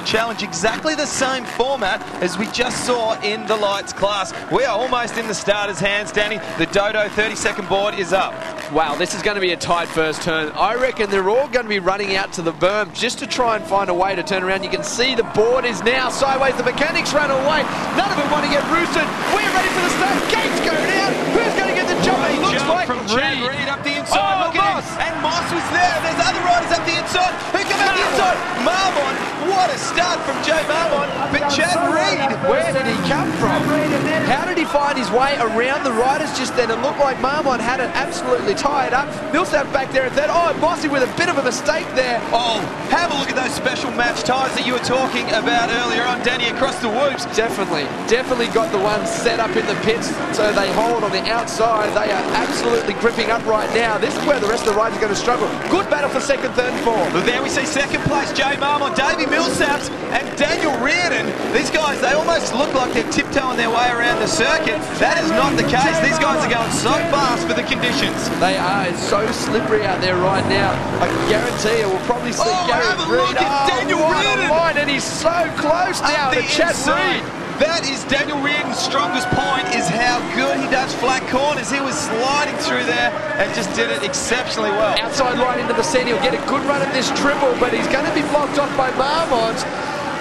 challenge, exactly the same format as we just saw in the lights class. We are almost in the starters' hands, Danny. The Dodo 30-second board is up. Wow, this is going to be a tight first turn. I reckon they're all going to be running out to the berm just to try and find a way to turn around. You can see the board is now sideways. The mechanics run away. None of them want to get roosted. We're ready for the start. Gates go down. Who's going to get the jump? It looks like from Chad Reed up the inside. Oh, Look at Moss. him. And Moss was there. There's other riders up the inside. Who come out the inside? Marmon. What a start from Joe Marmon. But Chad Reed, where did he come from? How did he find his way around the riders just then? It looked like Marmon had it absolutely tied up. Millsap back there at third. Oh, Mossy with a bit of a mistake there. oh, have a look at those special match tyres that you were talking about earlier on, Danny, across the whoops. Definitely got the ones set up in the pits so they hold on the outside. They are absolutely gripping up right now. This is where the rest of the riders are going to struggle. Good battle for second, third and fourth. But there we see second place, Jay Marmon, Davey Millsaps and Daniel Reardon. These guys, they almost look like they're tiptoeing their way around the circuit. That is not the case. These guys are going so fast for the conditions. They are. It's so slippery out there right now. I can guarantee you we'll probably see Gary have a Reid. look at Daniel Reardon. Line, and he's so close now to Chad Reed. That is Daniel Reardon's strongest point, is how good he does flat corners. He was sliding through there and just did it exceptionally well. Outside line into the centre. He'll get a good run at this triple, but he's going to be blocked off by Marmont.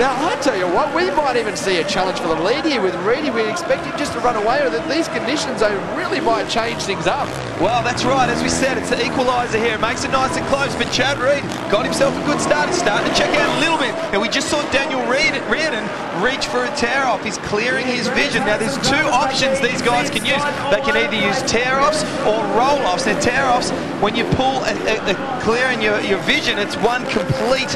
Now, I tell you what, we might even see a challenge for the lead here with Reedy. We expect him just to run away with it. These conditions, they really might change things up. Well, that's right. As we said, it's the equaliser here. It makes it nice and close, but Chad Reed got himself a good start. He's starting to check out a little bit. And we just saw Daniel Reardon reach for a tear-off. He's clearing his vision. Now, there's two options these guys can use. They can either use tear-offs or roll-offs. Now, tear-offs, when you pull clearing your vision, it's one complete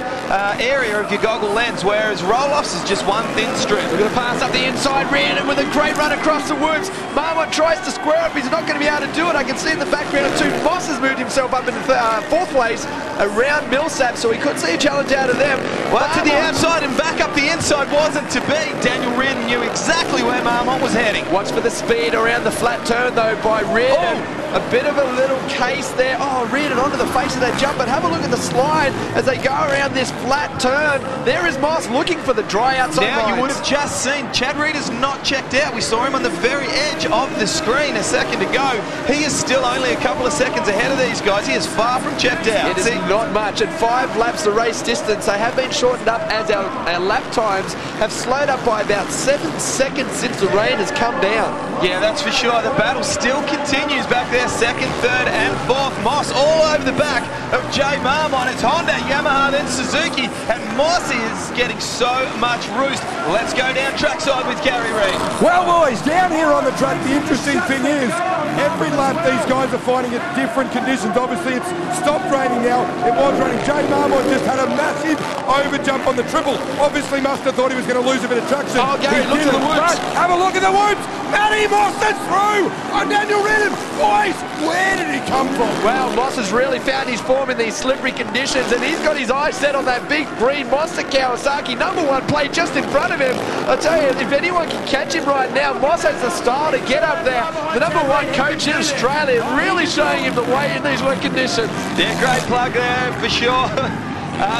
area of your goggle lens, whereas roll-offs is just one thin strip. We're going to pass up the inside, Reardon with a great run across the woods. Marmont tries to square up. He's not going to be able to do it. I can see in the background too, Moss has moved himself up into fourth place around Millsap, so we could see a challenge out of them. Well, to the outside and back up the inside wasn't to be. Daniel Reardon knew exactly where Marmont was heading. Watch for the speed around the flat turn, though, by Reardon. A bit of a little case there. Oh, Reardon onto the face of that jump, but have a look at the slide as they go around this flat turn. There is Moss looking for the dry outside Now, lines. you would have just seen Chad Reed is not checked out. We saw him on the very edge of the screen a second ago. He is still only a couple of seconds ahead of these guys. He is far from checked out. It is not much. At 5 laps the race distance, they have been shortened up as our lap times have slowed up by about 7 seconds since the rain has come down. Yeah, that's for sure. The battle still continues back there. Second, third and fourth. Moss all over the back of Jay Marmon. It's Honda, Yamaha, then Suzuki. And Moss is getting so much roost. Let's go down trackside with Gary Reid. Well, boys, down here on the track, the interesting thing is every lap these guys are finding it different conditions. Obviously, it's stopped raining now. It was raining. Jay Marmon just had a massive over jump on the triple. Obviously, must have thought he was going to lose a bit of traction. Oh, Gary, look at the whoops. Have a look at the whoops. Matty Moss is through on Daniel Reardon. Boys, where did he come from? Well, Moss has really found his form in these slippery conditions, and he's got his eyes set on that big green monster Kawasaki #1 plate just in front of him. I tell you, if anyone can catch him right now, Moss has the style to get up there. The #1 coach in Australia really showing him the way in these wet conditions. Yeah, great plug there for sure.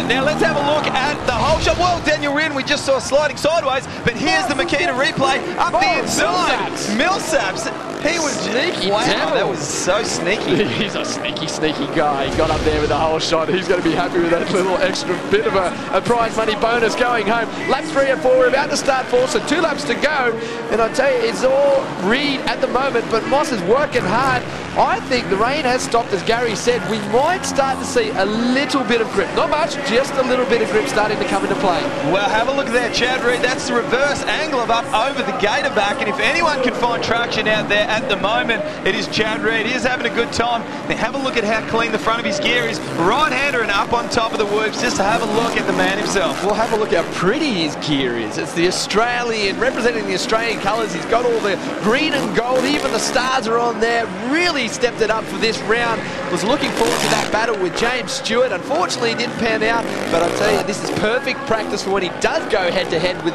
Now let's have a look at the whole shot. Well, Daniel Reardon, we just saw sliding sideways, but here's the Makita replay up the inside. Millsaps. He was sneaky. Wow, devil. that was so sneaky. He's a sneaky guy. He got up there with the whole shot. He's going to be happy with that little extra bit of a prize money bonus going home. Laps 3 and 4, we're about to start 4, so 2 laps to go. And I tell you, it's all Reed at the moment, but Moss is working hard. I think the rain has stopped, as Gary said. We might start to see a little bit of grip. Not much, just a little bit of grip starting to come into play. Well, have a look there, Chad Reed. That's the reverse angle of up over the gator back. And if anyone can find traction out there at the moment, it is Chad Reed. He is having a good time. Now, have a look at how clean the front of his gear is. Right-hander and up on top of the whoops. Just have a look at the man himself. Well, have a look how pretty his gear is. It's the Australian, representing the Australian colours. He's got all the green and gold. Even the stars are on there. Really stepped it up for this round. Was looking forward to that battle with James Stewart. Unfortunately, it didn't pan out. But I'll tell you, this is perfect practice for when he does go head-to-head with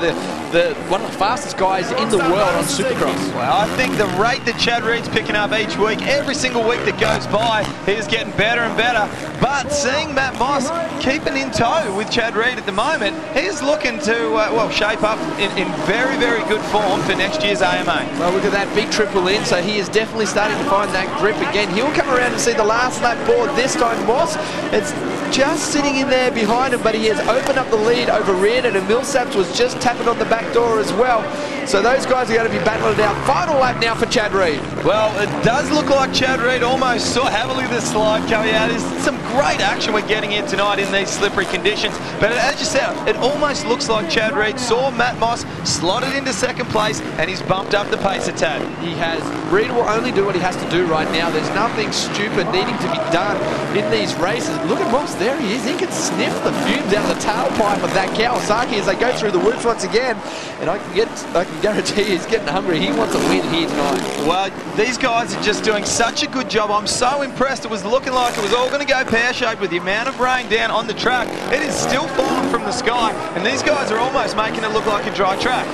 one of the fastest guys in the world on Supercross. Well, I think the rate that Chad Reed's picking up each week, every single week that goes by, he is getting better and better. But seeing Matt Moss keeping in tow with Chad Reed at the moment, he's looking to, well, shape up in very, very good form for next year's AMA. Well, look at that big triple in, so he is definitely starting to find that grip again. He'll come around and see the last lap board this time. Moss, it's just sitting in there behind him, but he has opened up the lead over Reardon, and Millsaps was just tapping on the back door as well. So those guys are going to be battling it out. Final lap now for Chad Reed. Well, it does look like Chad Reed almost saw heavily the slide coming out. There's some great action we're getting in tonight in these slippery conditions. But as you said, it almost looks like Chad Reed saw Matt Moss slotted into second place, and he's bumped up the pace a tad. He has. Reed will only do what he has to do right now. There's nothing stupid needing to be done in these races. Look at Moss. There he is. He can sniff the fumes out of the tailpipe of that Kawasaki as they go through the whoops once again. And I can guarantee he's getting hungry. He wants a win here tonight. Well, these guys are just doing such a good job. I'm so impressed. It was looking like it was all going to go pear-shaped with the amount of rain down on the track. It is still falling from the sky, and these guys are almost making it look like a dry track.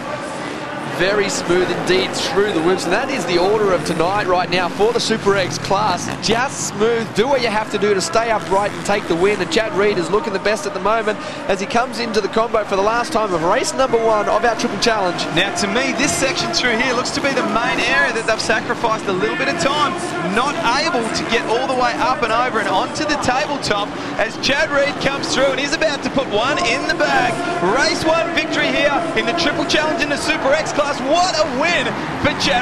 Very smooth indeed through the whoops, and that is the order of tonight right now for the Super X class. Just smooth, do what you have to do to stay upright and take the win, and Chad Reed is looking the best at the moment as he comes into the combo for the last time of race number 1 of our Triple Challenge. Now to me, this section through here looks to be the main area that they've sacrificed a little bit of time, not able to get all the way up and over and onto the tabletop as Chad Reed comes through and he's about to put one in the bag. Race 1 victory here in the Triple Challenge in the Super X class. What a win for Chad.